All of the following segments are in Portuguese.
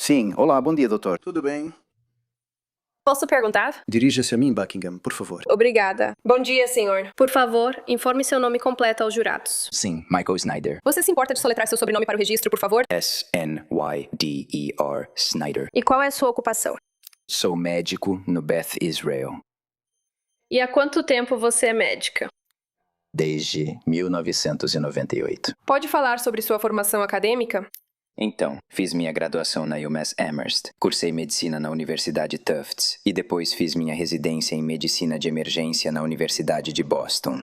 Sim, olá, bom dia, doutor. Tudo bem? Posso perguntar? Dirija-se a mim, Buckingham, por favor. Obrigada. Bom dia, senhor. Por favor, informe seu nome completo aos jurados. Sim, Michael Snyder. Você se importa de soletrar seu sobrenome para o registro, por favor? S-N-Y-D-E-R, Snyder. E qual é a sua ocupação? Sou médico no Beth Israel. E há quanto tempo você é médica? Desde 1998. Pode falar sobre sua formação acadêmica? Então, fiz minha graduação na UMass Amherst, cursei medicina na Universidade Tufts e depois fiz minha residência em medicina de emergência na Universidade de Boston.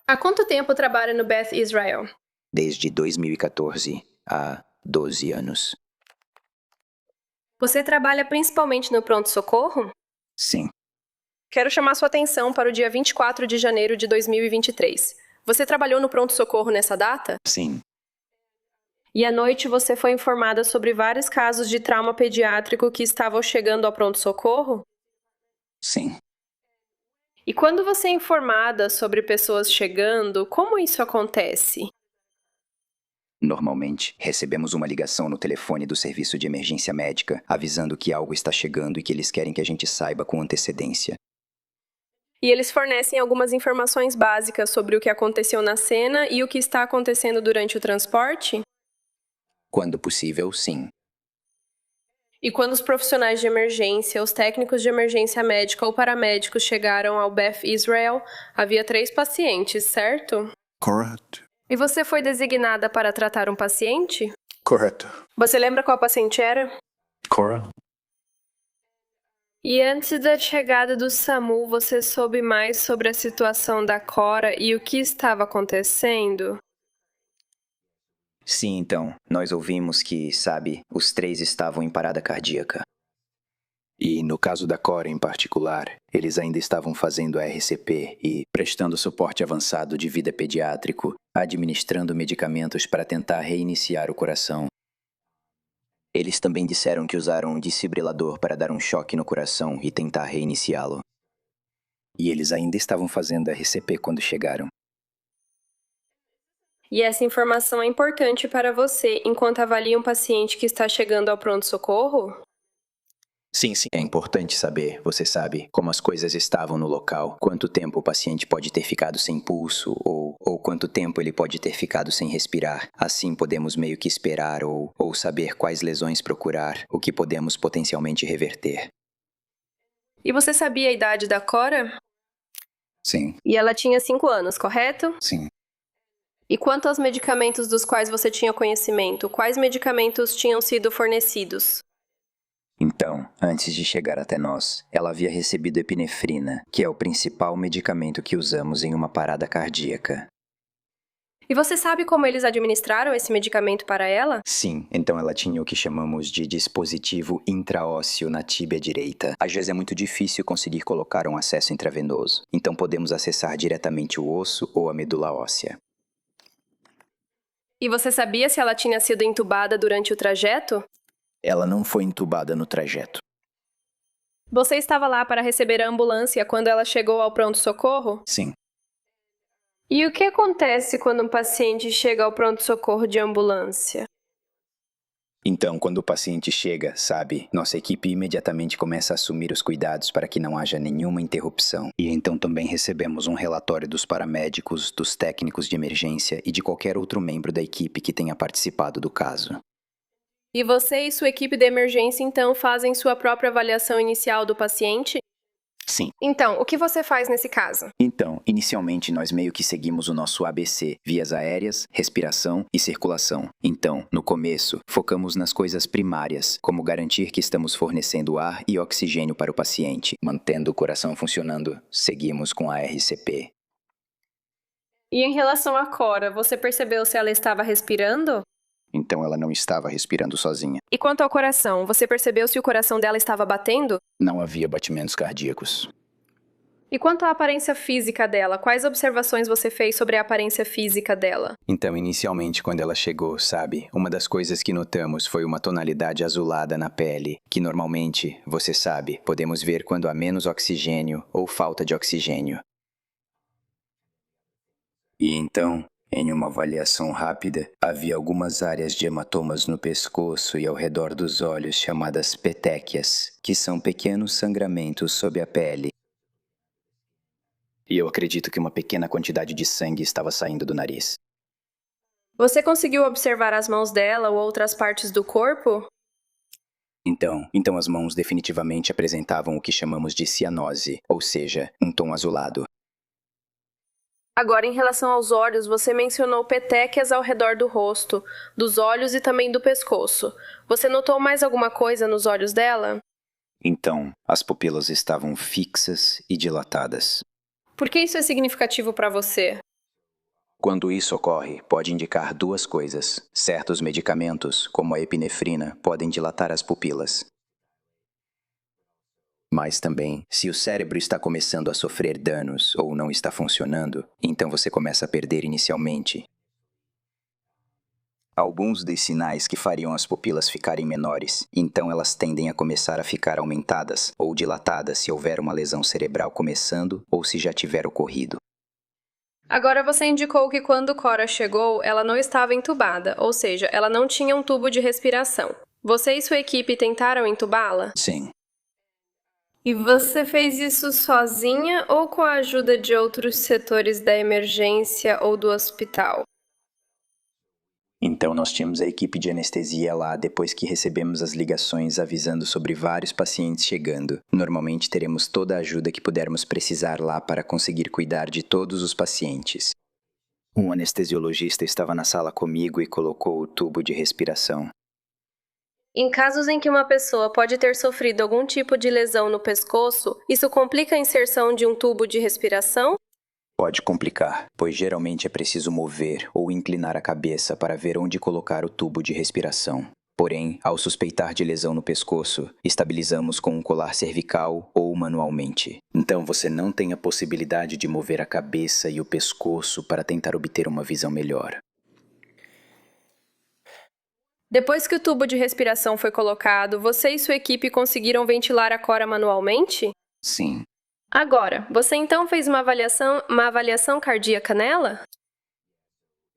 Há quanto tempo trabalha no Beth Israel? Desde 2014, há 12 anos. Você trabalha principalmente no pronto-socorro? Sim. Quero chamar sua atenção para o dia 24 de janeiro de 2023. Você trabalhou no pronto-socorro nessa data? Sim. E à noite você foi informada sobre vários casos de trauma pediátrico que estavam chegando ao pronto-socorro? Sim. E quando você é informada sobre pessoas chegando, como isso acontece? Normalmente, recebemos uma ligação no telefone do serviço de emergência médica, avisando que algo está chegando e que eles querem que a gente saiba com antecedência. E eles fornecem algumas informações básicas sobre o que aconteceu na cena e o que está acontecendo durante o transporte? Quando possível, sim. E quando os profissionais de emergência, os técnicos de emergência médica ou paramédicos chegaram ao Beth Israel, havia 3 pacientes, certo? Correto. E você foi designada para tratar um paciente? Correto. Você lembra qual paciente era? Cora? E antes da chegada do SAMU, você soube mais sobre a situação da Cora e o que estava acontecendo? Sim, então, nós ouvimos que, sabe, os 3 estavam em parada cardíaca. E no caso da Cora em particular, eles ainda estavam fazendo a RCP e prestando suporte avançado de vida pediátrico, administrando medicamentos para tentar reiniciar o coração. Eles também disseram que usaram um desfibrilador para dar um choque no coração e tentar reiniciá-lo. E eles ainda estavam fazendo a RCP quando chegaram. E essa informação é importante para você enquanto avalia um paciente que está chegando ao pronto-socorro? Sim. É importante saber, você sabe, como as coisas estavam no local, quanto tempo o paciente pode ter ficado sem pulso, ou quanto tempo ele pode ter ficado sem respirar. Assim podemos meio que esperar ou saber quais lesões procurar, o que podemos potencialmente reverter. E você sabia a idade da Cora? Sim. E ela tinha 5 anos, correto? Sim. E quanto aos medicamentos dos quais você tinha conhecimento, quais medicamentos tinham sido fornecidos? Então, antes de chegar até nós, ela havia recebido epinefrina, que é o principal medicamento que usamos em uma parada cardíaca. E você sabe como eles administraram esse medicamento para ela? Sim, então ela tinha o que chamamos de dispositivo intraósseo na tíbia direita. Às vezes é muito difícil conseguir colocar um acesso intravenoso, então podemos acessar diretamente o osso ou a medula óssea. E você sabia se ela tinha sido entubada durante o trajeto? Ela não foi entubada no trajeto. Você estava lá para receber a ambulância quando ela chegou ao pronto-socorro? Sim. E o que acontece quando um paciente chega ao pronto-socorro de ambulância? Então, quando o paciente chega, sabe, nossa equipe imediatamente começa a assumir os cuidados para que não haja nenhuma interrupção. E então também recebemos um relatório dos paramédicos, dos técnicos de emergência e de qualquer outro membro da equipe que tenha participado do caso. E você e sua equipe de emergência, então, fazem sua própria avaliação inicial do paciente? Sim. Então, o que você faz nesse caso? Então, inicialmente nós meio que seguimos o nosso ABC, vias aéreas, respiração e circulação. Então, no começo, focamos nas coisas primárias, como garantir que estamos fornecendo ar e oxigênio para o paciente. Mantendo o coração funcionando, seguimos com a RCP. E em relação à Cora, você percebeu se ela estava respirando? Então ela não estava respirando sozinha. E quanto ao coração, você percebeu se o coração dela estava batendo? Não havia batimentos cardíacos. E quanto à aparência física dela, quais observações você fez sobre a aparência física dela? Então, inicialmente, quando ela chegou, sabe, uma das coisas que notamos foi uma tonalidade azulada na pele, que normalmente, você sabe, podemos ver quando há menos oxigênio ou falta de oxigênio. E então, Em uma avaliação rápida, havia algumas áreas de hematomas no pescoço e ao redor dos olhos chamadas petequias, que são pequenos sangramentos sob a pele. E eu acredito que uma pequena quantidade de sangue estava saindo do nariz. Você conseguiu observar as mãos dela ou outras partes do corpo? Então as mãos definitivamente apresentavam o que chamamos de cianose, ou seja, um tom azulado. Agora, em relação aos olhos, você mencionou petequias ao redor do rosto, dos olhos e também do pescoço. Você notou mais alguma coisa nos olhos dela? Então, as pupilas estavam fixas e dilatadas. Por que isso é significativo para você? Quando isso ocorre, pode indicar duas coisas. Certos medicamentos, como a epinefrina, podem dilatar as pupilas. Mas também, se o cérebro está começando a sofrer danos ou não está funcionando, então você começa a perder inicialmente. Alguns dos sinais que fariam as pupilas ficarem menores, então elas tendem a começar a ficar aumentadas ou dilatadas se houver uma lesão cerebral começando ou se já tiver ocorrido. Agora você indicou que quando Cora chegou, ela não estava entubada, ou seja, ela não tinha um tubo de respiração. Você e sua equipe tentaram entubá-la? Sim. E você fez isso sozinha ou com a ajuda de outros setores da emergência ou do hospital? Então nós tínhamos a equipe de anestesia lá depois que recebemos as ligações avisando sobre vários pacientes chegando. Normalmente teremos toda a ajuda que pudermos precisar lá para conseguir cuidar de todos os pacientes. Um anestesiologista estava na sala comigo e colocou o tubo de respiração. Em casos em que uma pessoa pode ter sofrido algum tipo de lesão no pescoço, isso complica a inserção de um tubo de respiração? Pode complicar, pois geralmente é preciso mover ou inclinar a cabeça para ver onde colocar o tubo de respiração. Porém, ao suspeitar de lesão no pescoço, estabilizamos com um colar cervical ou manualmente. Então você não tem a possibilidade de mover a cabeça e o pescoço para tentar obter uma visão melhor. Depois que o tubo de respiração foi colocado, você e sua equipe conseguiram ventilar a Cora manualmente? Sim. Agora, você então fez uma avaliação cardíaca nela?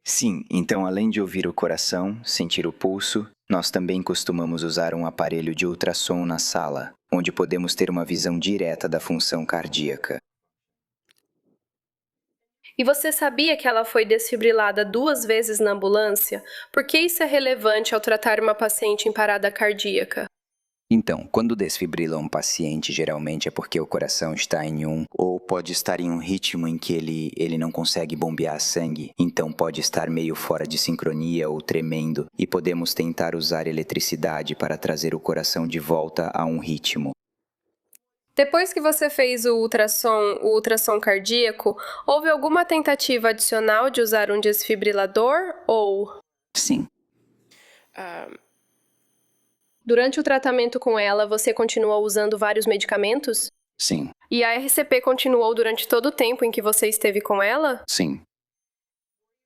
Sim, então além de ouvir o coração, sentir o pulso, nós também costumamos usar um aparelho de ultrassom na sala, onde podemos ter uma visão direta da função cardíaca. E você sabia que ela foi desfibrilada 2 vezes na ambulância? Por que isso é relevante ao tratar uma paciente em parada cardíaca? Então, quando desfibrilam um paciente, geralmente é porque o coração está em ou pode estar em um ritmo em que ele não consegue bombear sangue, então pode estar meio fora de sincronia ou tremendo, e podemos tentar usar eletricidade para trazer o coração de volta a um ritmo. Depois que você fez o ultrassom cardíaco, houve alguma tentativa adicional de usar um desfibrilador ou... Sim. Durante o tratamento com ela, você continuou usando vários medicamentos? Sim. E a RCP continuou durante todo o tempo em que você esteve com ela? Sim.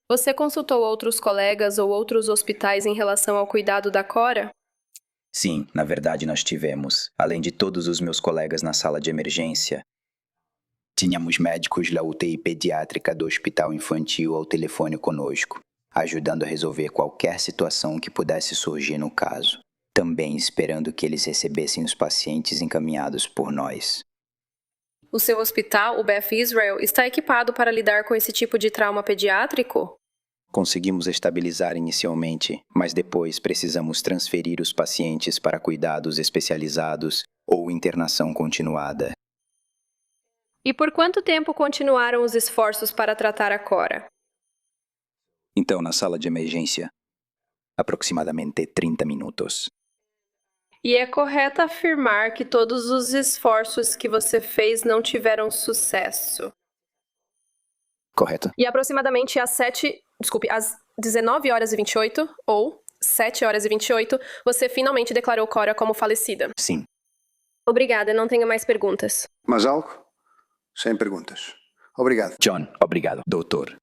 Você consultou outros colegas ou outros hospitais em relação ao cuidado da Cora? Sim, na verdade nós tivemos. Além de todos os meus colegas na sala de emergência, tínhamos médicos da UTI pediátrica do Hospital Infantil ao telefone conosco, ajudando a resolver qualquer situação que pudesse surgir no caso. Também esperando que eles recebessem os pacientes encaminhados por nós. O seu hospital, o Beth Israel, está equipado para lidar com esse tipo de trauma pediátrico? Conseguimos estabilizar inicialmente, mas depois precisamos transferir os pacientes para cuidados especializados ou internação continuada. E por quanto tempo continuaram os esforços para tratar a Cora? Então, na sala de emergência, aproximadamente 30 minutos. E é correto afirmar que todos os esforços que você fez não tiveram sucesso? Correto? E aproximadamente às 19h28, ou 7h28, você finalmente declarou Cora como falecida. Sim. Obrigada, não tenho mais perguntas. Mais algo? Sem perguntas. Obrigado. John, obrigado. Doutor.